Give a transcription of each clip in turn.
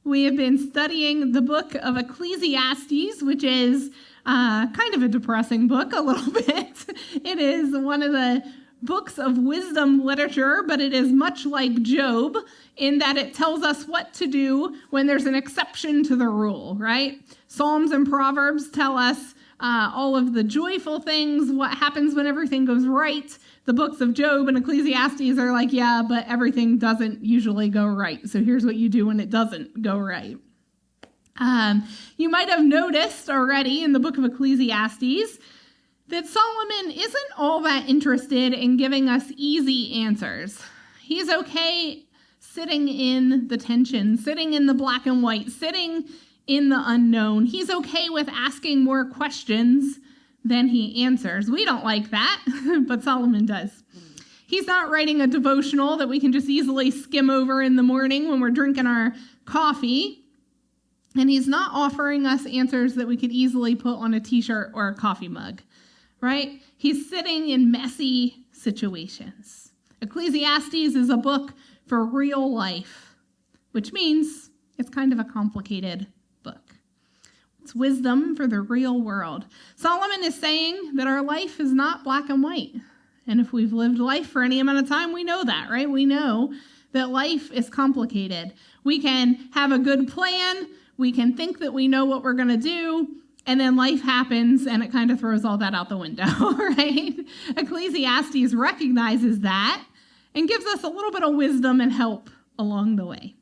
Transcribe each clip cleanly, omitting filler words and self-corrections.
We have been studying the book of Ecclesiastes, which is kind of a depressing book a little bit. It is one of the books of wisdom literature, but it is much like Job in that it tells us what to do when there's an exception to the rule, right? Psalms and Proverbs tell us all of the joyful things, what happens when everything goes right. The books of Job and Ecclesiastes are like, yeah, but everything doesn't usually go right. So here's what you do when it doesn't go right. You might have noticed already in the book of Ecclesiastes that Solomon isn't all that interested in giving us easy answers. He's okay sitting in the tension, sitting in the black and white, sitting in the unknown. He's okay with asking more questions than he answers. We don't like that, but Solomon does. He's not writing a devotional that we can just easily skim over in the morning when we're drinking our coffee. And he's not offering us answers that we could easily put on a t-shirt or a coffee mug, right? He's sitting in messy situations. Ecclesiastes is a book for real life, which means it's kind of a complicated book. It's wisdom for the real world. Solomon is saying that our life is not black and white. And if we've lived life for any amount of time, we know that, right? We know that life is complicated. We can have a good plan. We can think that we know what we're going to do. And then life happens and it kind of throws all that out the window, right? Ecclesiastes recognizes that and gives us a little bit of wisdom and help along the way.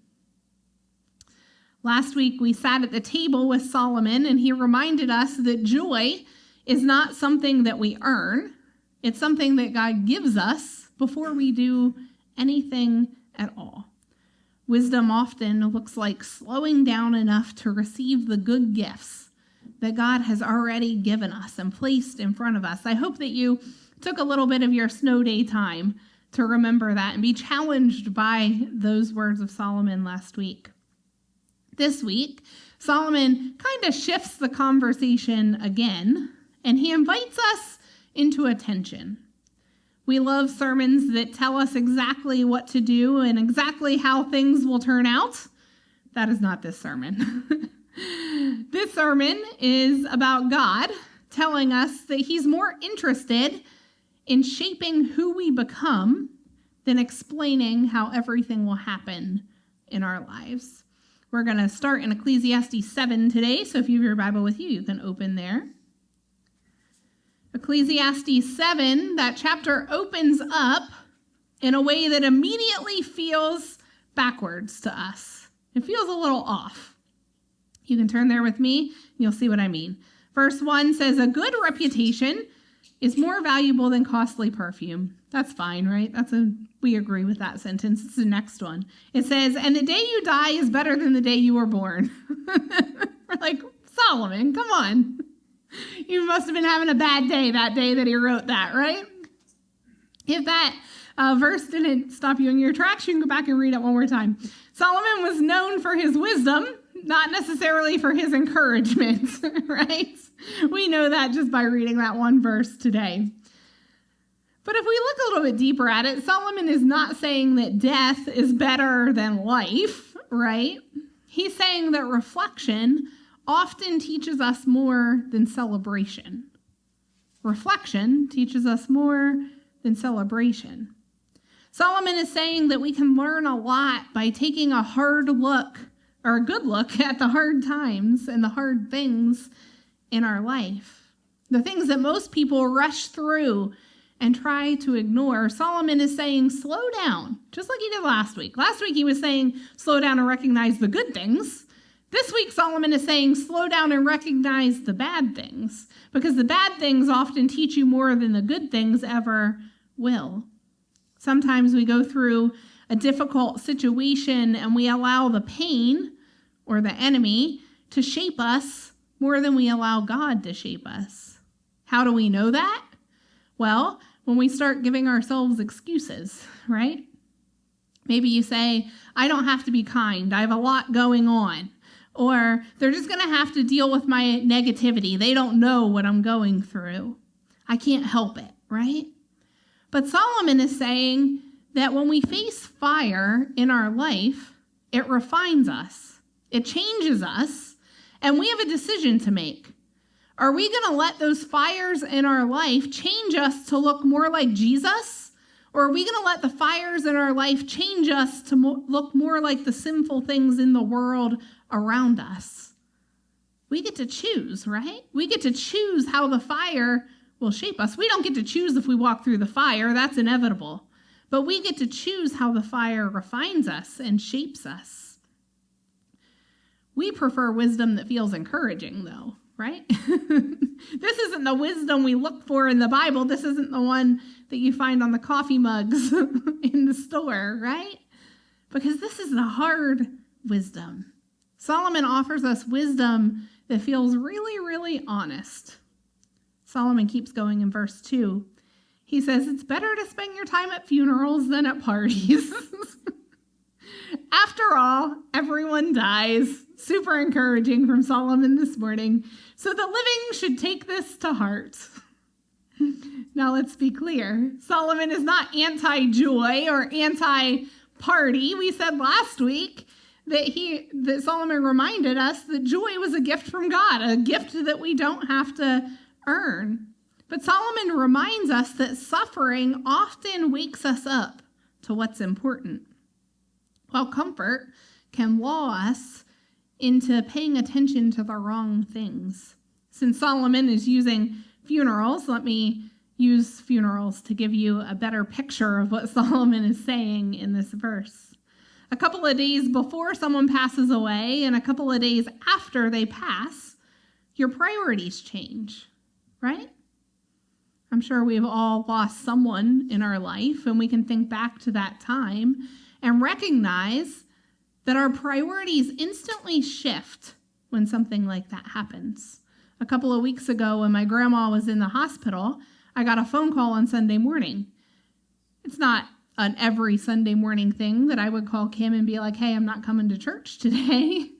Last week, we sat at the table with Solomon, and he reminded us that joy is not something that we earn. It's something that God gives us before we do anything at all. Wisdom often looks like slowing down enough to receive the good gifts that God has already given us and placed in front of us. I hope that you took a little bit of your snow day time to remember that and be challenged by those words of Solomon last week. This week, Solomon kind of shifts the conversation again, and he invites us into attention. We love sermons that tell us exactly what to do and exactly how things will turn out. That is not this sermon. This sermon is about God telling us that he's more interested in shaping who we become than explaining how everything will happen in our lives. We're going to start in Ecclesiastes 7 today, so if you have your Bible with you, you can open there. Ecclesiastes 7, that chapter opens up in a way that immediately feels backwards to us. It feels a little off. You can turn there with me, and you'll see what I mean. Verse 1 says, "A good reputation is more valuable than costly perfume." That's fine, right? We agree with that sentence. It's the next one. It says, "And the day you die is better than the day you were born." We're like, Solomon, come on. You must have been having a bad day that day that he wrote that, right? If that verse didn't stop you in your tracks, you can go back and read it one more time. Solomon was known for his wisdom, not necessarily for his encouragement, right? We know that just by reading that one verse today. But if we look a little bit deeper at it, Solomon is not saying that death is better than life, right? He's saying that reflection often teaches us more than celebration. Reflection teaches us more than celebration. Solomon is saying that we can learn a lot by taking a hard look, or a good look, at the hard times and the hard things in our life. The things that most people rush through and try to ignore. Solomon is saying, slow down, just like he did last week. Last week he was saying, slow down and recognize the good things. This week Solomon is saying, slow down and recognize the bad things, because the bad things often teach you more than the good things ever will. Sometimes we go through a difficult situation and we allow the pain or the enemy to shape us more than we allow God to shape us. How do we know that? Well, when we start giving ourselves excuses, right? Maybe you say, I don't have to be kind. I have a lot going on. Or they're just going to have to deal with my negativity. They don't know what I'm going through. I can't help it, right? But Solomon is saying that when we face fire in our life, it refines us. It changes us, and we have a decision to make. Are we going to let those fires in our life change us to look more like Jesus? Or are we going to let the fires in our life change us to look more like the sinful things in the world around us? We get to choose, right? We get to choose how the fire will shape us. We don't get to choose if we walk through the fire. That's inevitable. But we get to choose how the fire refines us and shapes us. We prefer wisdom that feels encouraging, though, right? This isn't the wisdom we look for in the Bible. This isn't the one that you find on the coffee mugs in the store, right? Because this is the hard wisdom. Solomon offers us wisdom that feels really, really honest. Solomon keeps going in verse 2. He says, it's better to spend your time at funerals than at parties. After all, everyone dies. Super encouraging from Solomon this morning. So the living should take this to heart. Now let's be clear. Solomon is not anti-joy or anti-party. We said last week that Solomon reminded us that joy was a gift from God, a gift that we don't have to earn. But Solomon reminds us that suffering often wakes us up to what's important, while comfort can lull us into paying attention to the wrong things. Since Solomon is using funerals, let me use funerals to give you a better picture of what Solomon is saying in this verse. A couple of days before someone passes away and a couple of days after they pass, your priorities change, right? I'm sure we've all lost someone in our life, and we can think back to that time and recognize that our priorities instantly shift when something like that happens. A couple of weeks ago, when my grandma was in the hospital, I got a phone call on Sunday morning. It's not an every Sunday morning thing that I would call Kim and be like, hey, I'm not coming to church today.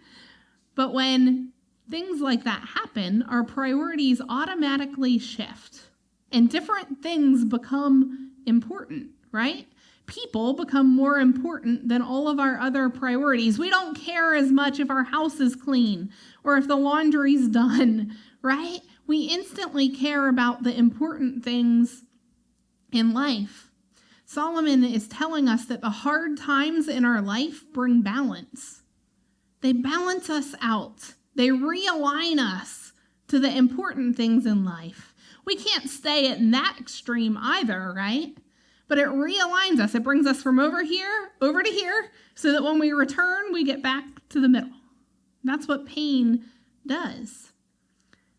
But when things like that happen, our priorities automatically shift and different things become important, right? People become more important than all of our other priorities. We don't care as much if our house is clean or if the laundry's done, right? We instantly care about the important things in life. Solomon is telling us that the hard times in our life bring balance. They balance us out. They realign us to the important things in life. We can't stay at that extreme either, right? But it realigns us. It brings us from over here, over to here, so that when we return, we get back to the middle. That's what pain does.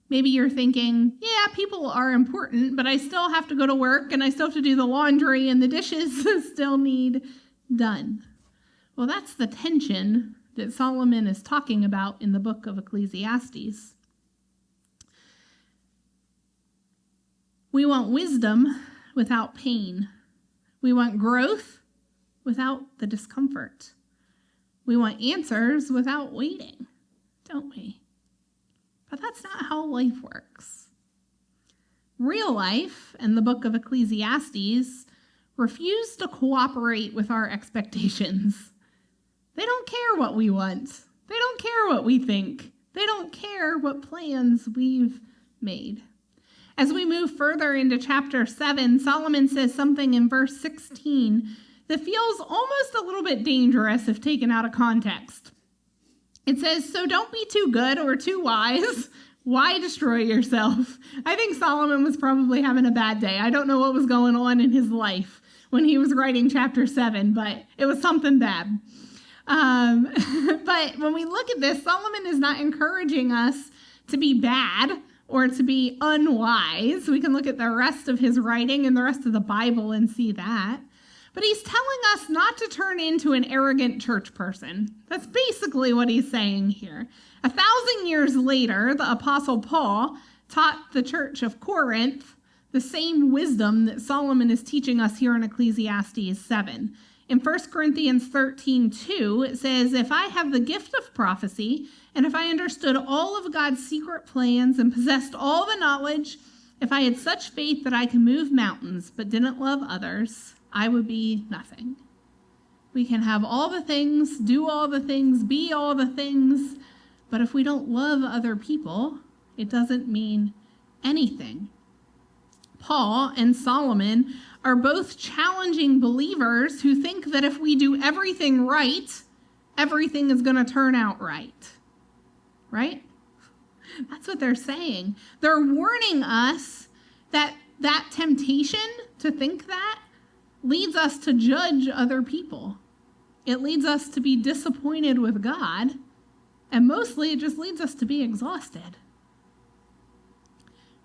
Maybe you're thinking, yeah, people are important, but I still have to go to work, and I still have to do the laundry, and the dishes still need done. Well, that's the tension that Solomon is talking about in the book of Ecclesiastes. We want wisdom without pain. We want growth without the discomfort. We want answers without waiting, don't we? But that's not how life works. Real life and the book of Ecclesiastes refuse to cooperate with our expectations. They don't care what we want. They don't care what we think. They don't care what plans we've made. As we move further into chapter 7, Solomon says something in verse 16 that feels almost a little bit dangerous if taken out of context. It says, so don't be too good or too wise. Why destroy yourself? I think Solomon was probably having a bad day. I don't know what was going on in his life when he was writing chapter 7, but it was something bad. But when we look at this, Solomon is not encouraging us to be bad or to be unwise. We can look at the rest of his writing and the rest of the Bible and see that. But he's telling us not to turn into an arrogant church person. That's basically what he's saying here. 1,000 years later, the Apostle Paul taught the church of Corinth the same wisdom that Solomon is teaching us here in Ecclesiastes 7. In 1 Corinthians 13:2, it says, if I have the gift of prophecy, and if I understood all of God's secret plans and possessed all the knowledge, if I had such faith that I could move mountains but didn't love others, I would be nothing. We can have all the things, do all the things, be all the things, but if we don't love other people, it doesn't mean anything. Paul and Solomon are both challenging believers who think that if we do everything right, everything is going to turn out right. Right? That's what they're saying. They're warning us that that temptation to think that leads us to judge other people. It leads us to be disappointed with God, and mostly it just leads us to be exhausted.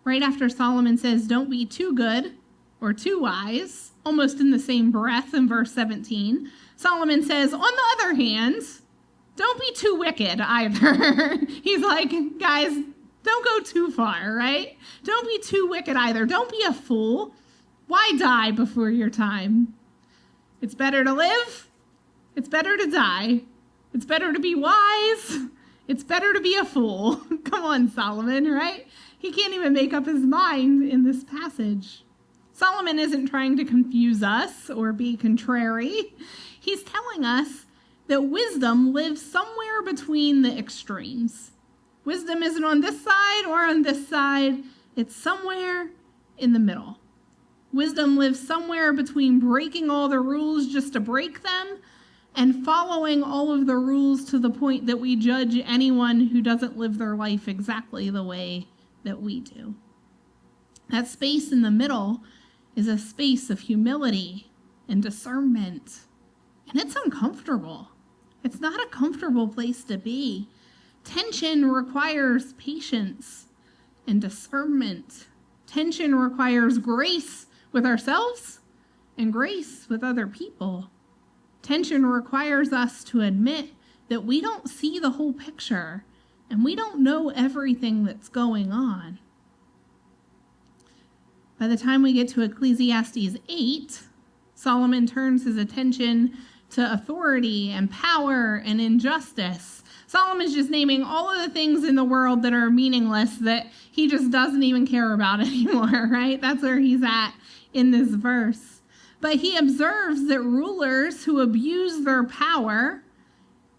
Right after Solomon says, don't be too good or too wise, almost in the same breath in verse 17, Solomon says, on the other hand, don't be too wicked either. He's like, guys, don't go too far, right? Don't be too wicked either. Don't be a fool. Why die before your time? It's better to live. It's better to die. It's better to be wise. It's better to be a fool. Come on, Solomon, right? He can't even make up his mind in this passage. Solomon isn't trying to confuse us or be contrary. He's telling us that wisdom lives somewhere between the extremes. Wisdom isn't on this side or on this side. It's somewhere in the middle. Wisdom lives somewhere between breaking all the rules just to break them and following all of the rules to the point that we judge anyone who doesn't live their life exactly the way that we do. That space in the middle is a space of humility and discernment, and it's uncomfortable. It's not a comfortable place to be. Tension requires patience and discernment. Tension requires grace with ourselves and grace with other people. Tension requires us to admit that we don't see the whole picture and we don't know everything that's going on. By the time we get to Ecclesiastes 8, Solomon turns his attention to authority and power and injustice. Solomon's just naming all of the things in the world that are meaningless that he just doesn't even care about anymore, right? That's where he's at in this verse. But he observes that rulers who abuse their power,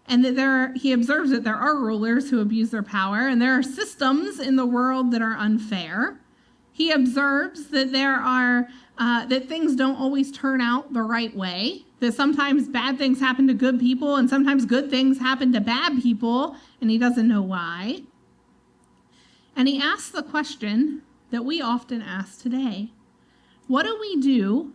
and that he observes that there are rulers who abuse their power, and there are systems in the world that are unfair. He observes that that things don't always turn out the right way, that sometimes bad things happen to good people, and sometimes good things happen to bad people, and he doesn't know why. And he asks the question that we often ask today: what do we do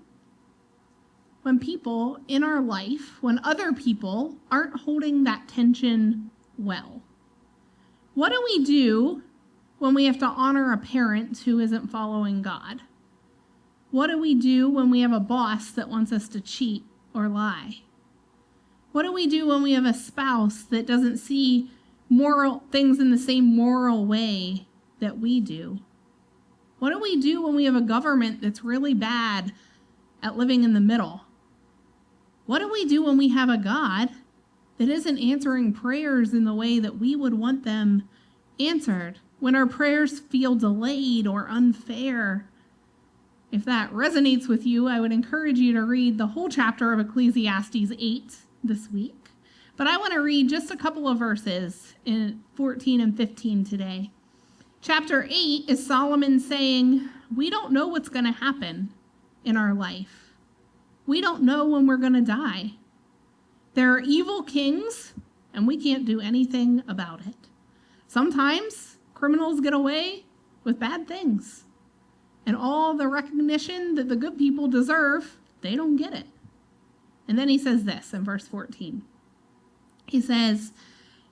when people in our life, when other people aren't holding that tension well? What do we do when we have to honor a parent who isn't following God? What do we do when we have a boss that wants us to cheat or lie? What do we do when we have a spouse that doesn't see moral things in the same moral way that we do? What do we do when we have a government that's really bad at living in the middle? What do we do when we have a God that isn't answering prayers in the way that we would want them answered? When our prayers feel delayed or unfair? If that resonates with you, I would encourage you to read the whole chapter of Ecclesiastes 8 this week. But I want to read just a couple of verses in 14 and 15 today. Chapter 8 is Solomon saying, we don't know what's going to happen in our life. We don't know when we're going to die. There are evil kings, and we can't do anything about it. Sometimes criminals get away with bad things, and all the recognition that the good people deserve, they don't get it. And then he says this in verse 14. He says,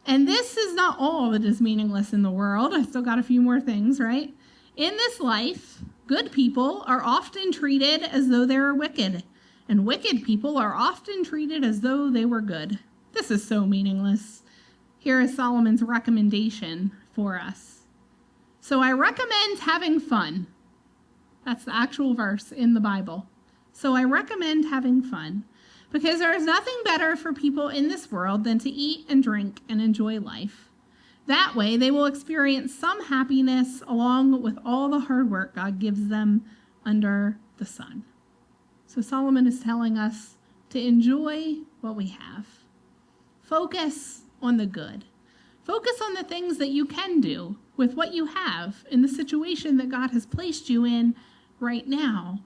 and this is not all that is meaningless in the world. I still got a few more things, right? In this life, good people are often treated as though they are wicked, and wicked people are often treated as though they were good. This is so meaningless. Here is Solomon's recommendation for us. So I recommend having fun. That's the actual verse in the Bible. So I recommend having fun, because there is nothing better for people in this world than to eat and drink and enjoy life. That way they will experience some happiness along with all the hard work God gives them under the sun. So Solomon is telling us to enjoy what we have. Focus on the good. Focus on the things that you can do with what you have in the situation that God has placed you in right now.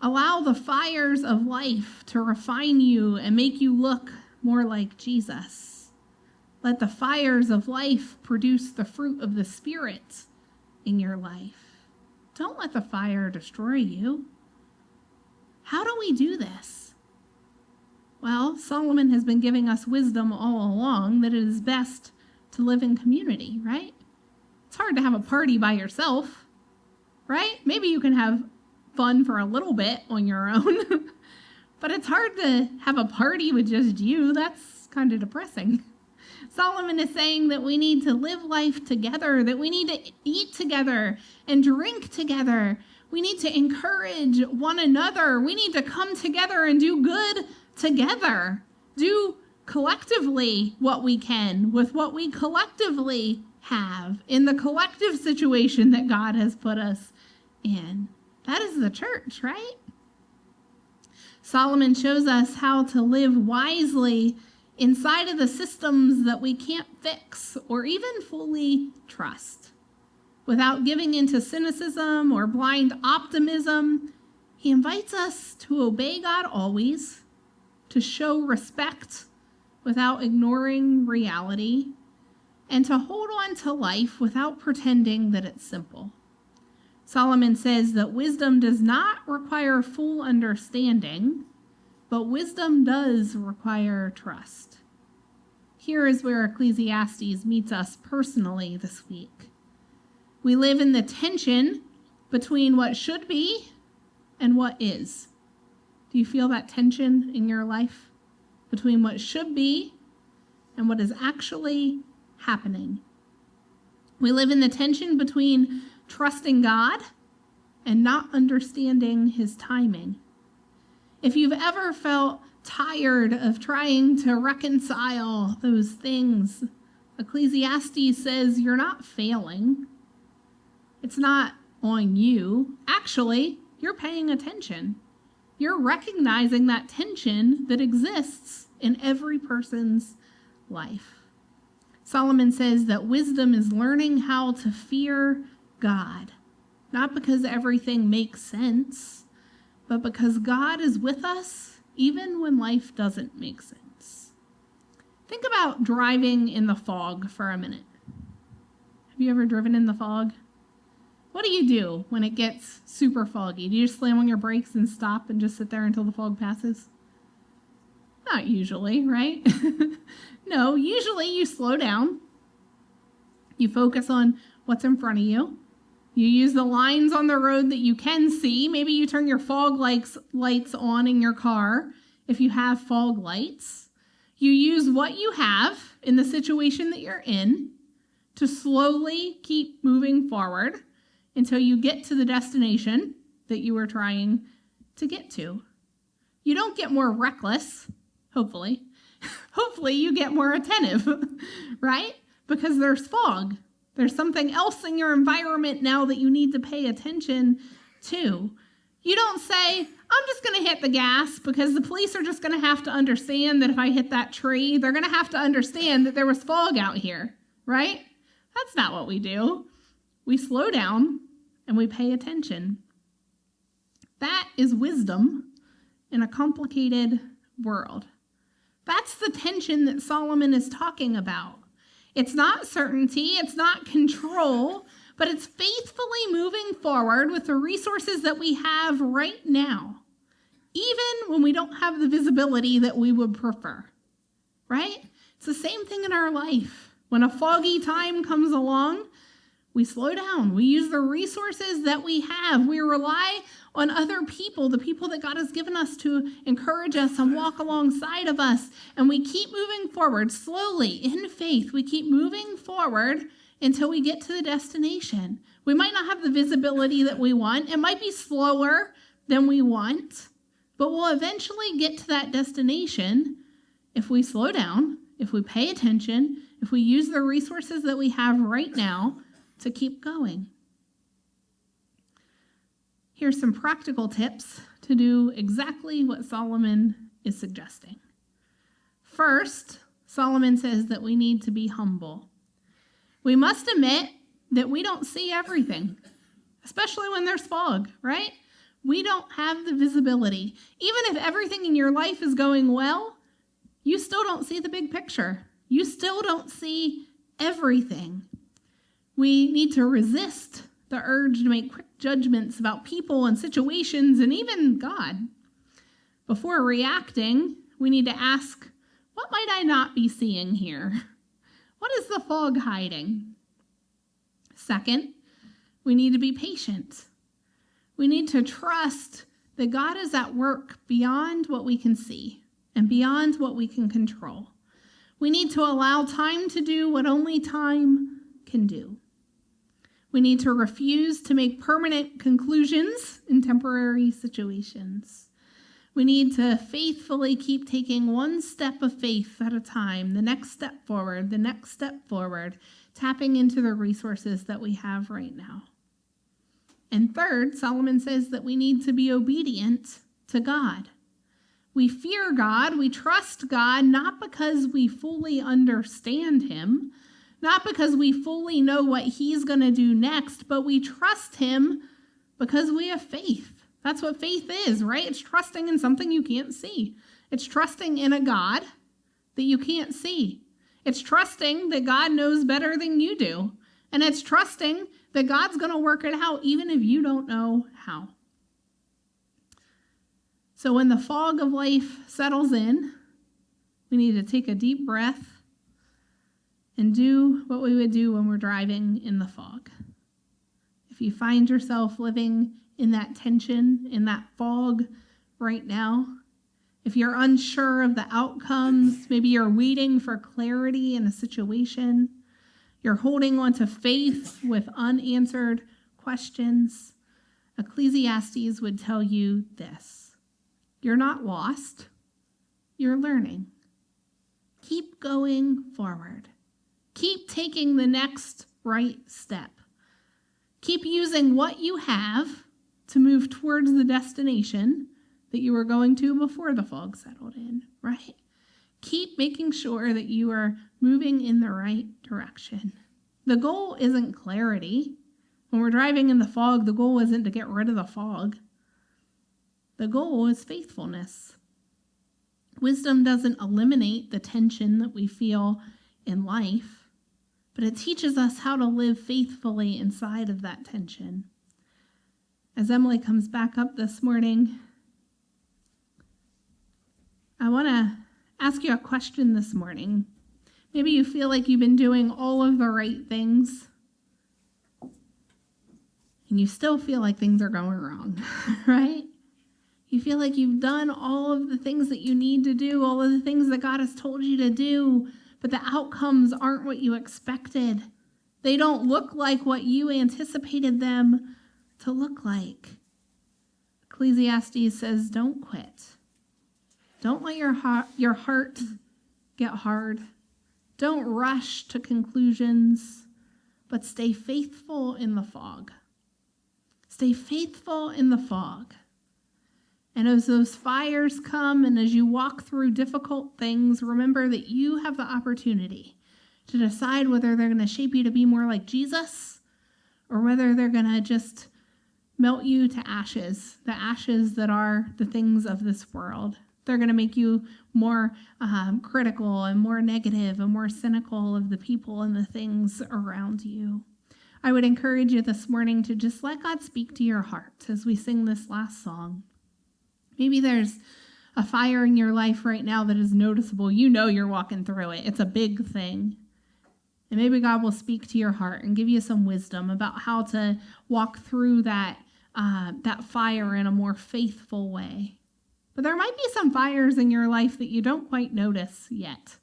Allow the fires of life to refine you and make you look more like Jesus. Let the fires of life produce the fruit of the Spirit in your life. Don't let the fire destroy you. How do we do this? Well, Solomon has been giving us wisdom all along that it is best to live in community, right? It's hard to have a party by yourself, right? Maybe you can have fun for a little bit on your own, but it's hard to have a party with just you. That's kind of depressing. Solomon is saying that we need to live life together, that we need to eat together and drink together. We need to encourage one another. We need to come together and do good together. Do collectively what we can with what we collectively have in the collective situation that God has put us in. That is the church, right? Solomon shows us how to live wisely inside of the systems that we can't fix or even fully trust. Without giving into cynicism or blind optimism, he invites us to obey God always, to show respect without ignoring reality, and to hold on to life without pretending that it's simple. Solomon says that wisdom does not require full understanding, but wisdom does require trust. Here is where Ecclesiastes meets us personally this week. We live in the tension between what should be and what is. Do you feel that tension in your life between what should be and what is actually happening? We live in the tension between trusting God and not understanding his timing. If you've ever felt tired of trying to reconcile those things, Ecclesiastes says you're not failing. It's not on you. Actually, you're paying attention. You're recognizing that tension that exists in every person's life. Solomon says that wisdom is learning how to fear God, not because everything makes sense, but because God is with us even when life doesn't make sense. Think about driving in the fog for a minute. Have you ever driven in the fog? What do you do when it gets super foggy? Do you just slam on your brakes and stop and just sit there until the fog passes? Not usually, right? No, usually you slow down. You focus on what's in front of you. You use the lines on the road that you can see. Maybe you turn your fog lights on in your car if you have fog lights. You use what you have in the situation that you're in to slowly keep moving forward until you get to the destination that you were trying to get to. You don't get more reckless, hopefully. Hopefully you get more attentive, right? Because there's fog. There's something else in your environment now that you need to pay attention to. You don't say, I'm just going to hit the gas because the police are just going to have to understand that if I hit that tree, they're going to have to understand that there was fog out here, right? That's not what we do. We slow down and we pay attention. That is wisdom in a complicated world. That's the tension that Solomon is talking about. It's not certainty, it's not control, but it's faithfully moving forward with the resources that we have right now, even when we don't have the visibility that we would prefer, right? It's the same thing in our life. When a foggy time comes along, we slow down. We use the resources that we have. We rely on other people, the people that God has given us to encourage us and walk alongside of us. And we keep moving forward slowly in faith. We keep moving forward until we get to the destination. We might not have the visibility that we want. It might be slower than we want, but we'll eventually get to that destination if we slow down, if we pay attention, if we use the resources that we have right now to keep going. Here's some practical tips to do exactly what Solomon is suggesting. First, Solomon says that we need to be humble. We must admit that we don't see everything, especially when there's fog, right? We don't have the visibility. Even if everything in your life is going well, you still don't see the big picture. You still don't see everything. We need to resist the urge to make quick judgments about people and situations and even God. Before reacting, we need to ask, what might I not be seeing here? What is the fog hiding? Second, we need to be patient. We need to trust that God is at work beyond what we can see and beyond what we can control. We need to allow time to do what only time can do. We need to refuse to make permanent conclusions in temporary situations. We need to faithfully keep taking one step of faith at a time, the next step forward, tapping into the resources that we have right now. And third, Solomon says that we need to be obedient to God. We fear God, we trust God, not because we fully understand him, not because we fully know what he's going to do next, but we trust him because we have faith. That's what faith is, right? It's trusting in something you can't see. It's trusting in a God that you can't see. It's trusting that God knows better than you do. And it's trusting that God's going to work it out even if you don't know how. So when the fog of life settles in, we need to take a deep breath and do what we would do when we're driving in the fog. If you find yourself living in that tension, in that fog right now, if you're unsure of the outcomes, maybe you're waiting for clarity in a situation, you're holding on to faith with unanswered questions, Ecclesiastes would tell you this: you're not lost, you're learning. Keep going forward. Keep taking the next right step. Keep using what you have to move towards the destination that you were going to before the fog settled in, right? Keep making sure that you are moving in the right direction. The goal isn't clarity. When we're driving in the fog, the goal isn't to get rid of the fog. The goal is faithfulness. Wisdom doesn't eliminate the tension that we feel in life, but it teaches us how to live faithfully inside of that tension. As Emily comes back up this morning, I want to ask you a question this morning. Maybe you feel like you've been doing all of the right things, and you still feel like things are going wrong, right? You feel like you've done all of the things that you need to do, all of the things that God has told you to do, but the outcomes aren't what you expected. They don't look like what you anticipated them to look like. Ecclesiastes says, don't quit. Don't let your heart get hard. Don't rush to conclusions, but stay faithful in the fog. Stay faithful in the fog. And as those fires come and as you walk through difficult things, remember that you have the opportunity to decide whether they're going to shape you to be more like Jesus or whether they're going to just melt you to ashes, the ashes that are the things of this world. They're going to make you more critical and more negative and more cynical of the people and the things around you. I would encourage you this morning to just let God speak to your heart as we sing this last song. Maybe there's a fire in your life right now that is noticeable. You know you're walking through it. It's a big thing. And maybe God will speak to your heart and give you some wisdom about how to walk through that fire in a more faithful way. But there might be some fires in your life that you don't quite notice yet.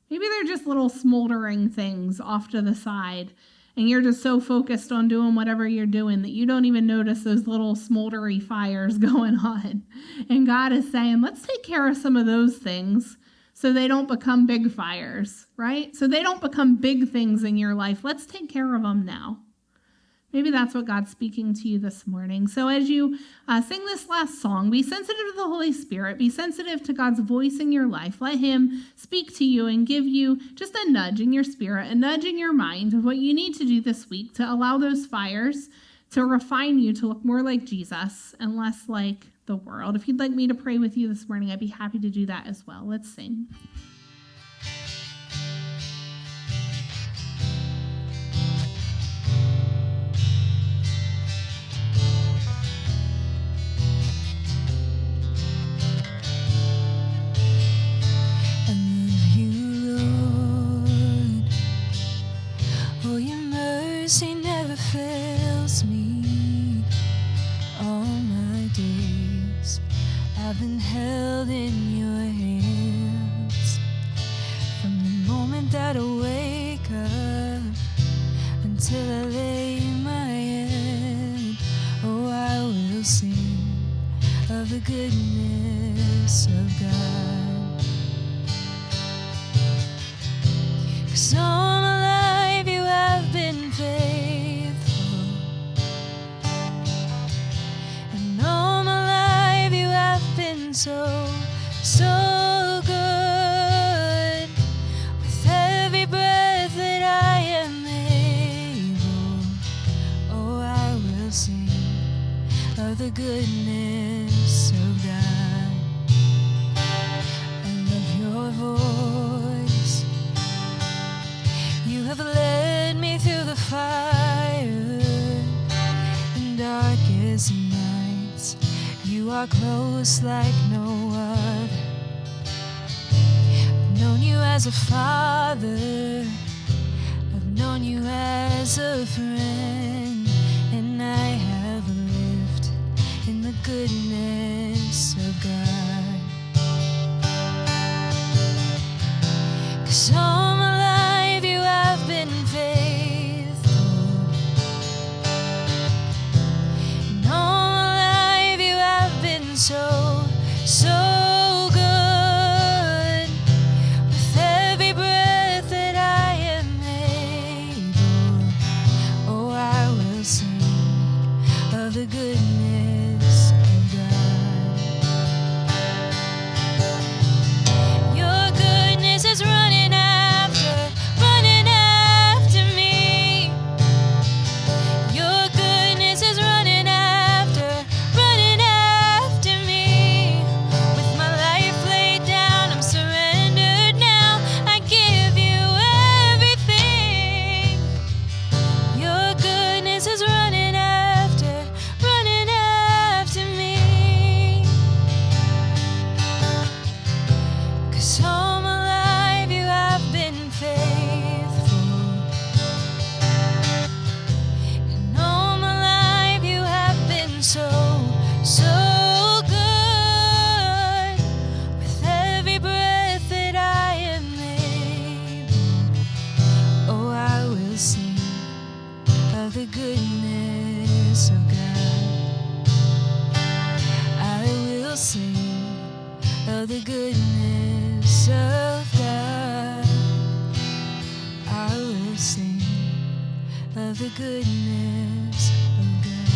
Maybe they're just little smoldering things off to the side, and you're just so focused on doing whatever you're doing that you don't even notice those little smoldery fires going on. And God is saying, let's take care of some of those things so they don't become big fires, right? So they don't become big things in your life. Let's take care of them now. Maybe that's what God's speaking to you this morning. So as you sing this last song, be sensitive to the Holy Spirit. Be sensitive to God's voice in your life. Let him speak to you and give you just a nudge in your spirit, a nudge in your mind of what you need to do this week to allow those fires to refine you to look more like Jesus and less like the world. If you'd like me to pray with you this morning, I'd be happy to do that as well. Let's sing. Mercy never fails me. All my days I've been held in your hands. From the moment that I wake up until I lay my head, oh, I will sing of the goodness of God. 'Cause all my life you have been faithful, and all my life you have been so, so good. With every breath that I am able, oh, I will sing of the goodness of God. I love your voice. You have led me through the fire in darkest nights. You are close like no other. I've known you as a father. I've known you as a friend. And I have lived in the goodness of God. 'Cause all my life you have been faithful, and all my life you have been so, so good. With every breath that I am able, oh, I will sing of the goodness of God. Your goodness is running after me. Your goodness is running after me. With my life laid down, I'm surrendered now. I give you everything. Your goodness is running after me. 'Cause all my life you have been faithful, and all my life you have been so, so good. With every breath that I am able, oh, I will sing of the goodness of God. I will sing of the goodness of God. I will sing of the goodness of God.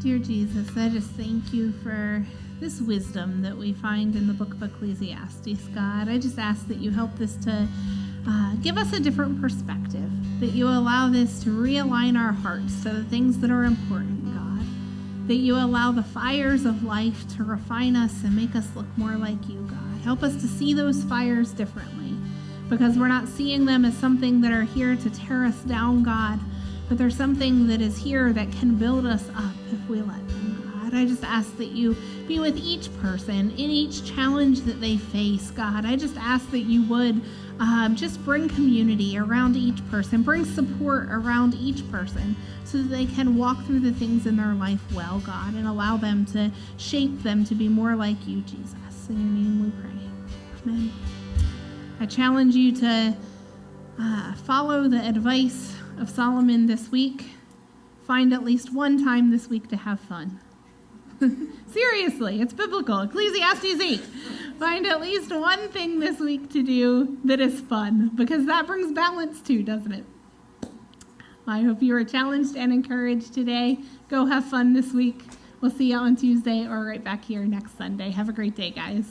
Dear Jesus, I just thank you for this wisdom that we find in the book of Ecclesiastes, God. I just ask that you help this to give us a different perspective, that you allow this to realign our hearts to the things that are important, God, that you allow the fires of life to refine us and make us look more like you, God. Help us to see those fires differently, because we're not seeing them as something that are here to tear us down, God, but they're something that is here that can build us up if we let them, God. I just ask that you be with each person in each challenge that they face, God. I just ask that you would just bring community around each person, bring support around each person so that they can walk through the things in their life well, God, and allow them to shape them to be more like you, Jesus. In your name we pray. Amen. I challenge you to follow the advice of Solomon this week. Find at least one time this week to have fun. Seriously, it's biblical. Ecclesiastes 8. Find at least one thing this week to do that is fun, because that brings balance too, doesn't it? I hope you are challenged and encouraged today. Go have fun this week. We'll see you on Tuesday or right back here next Sunday. Have a great day, guys.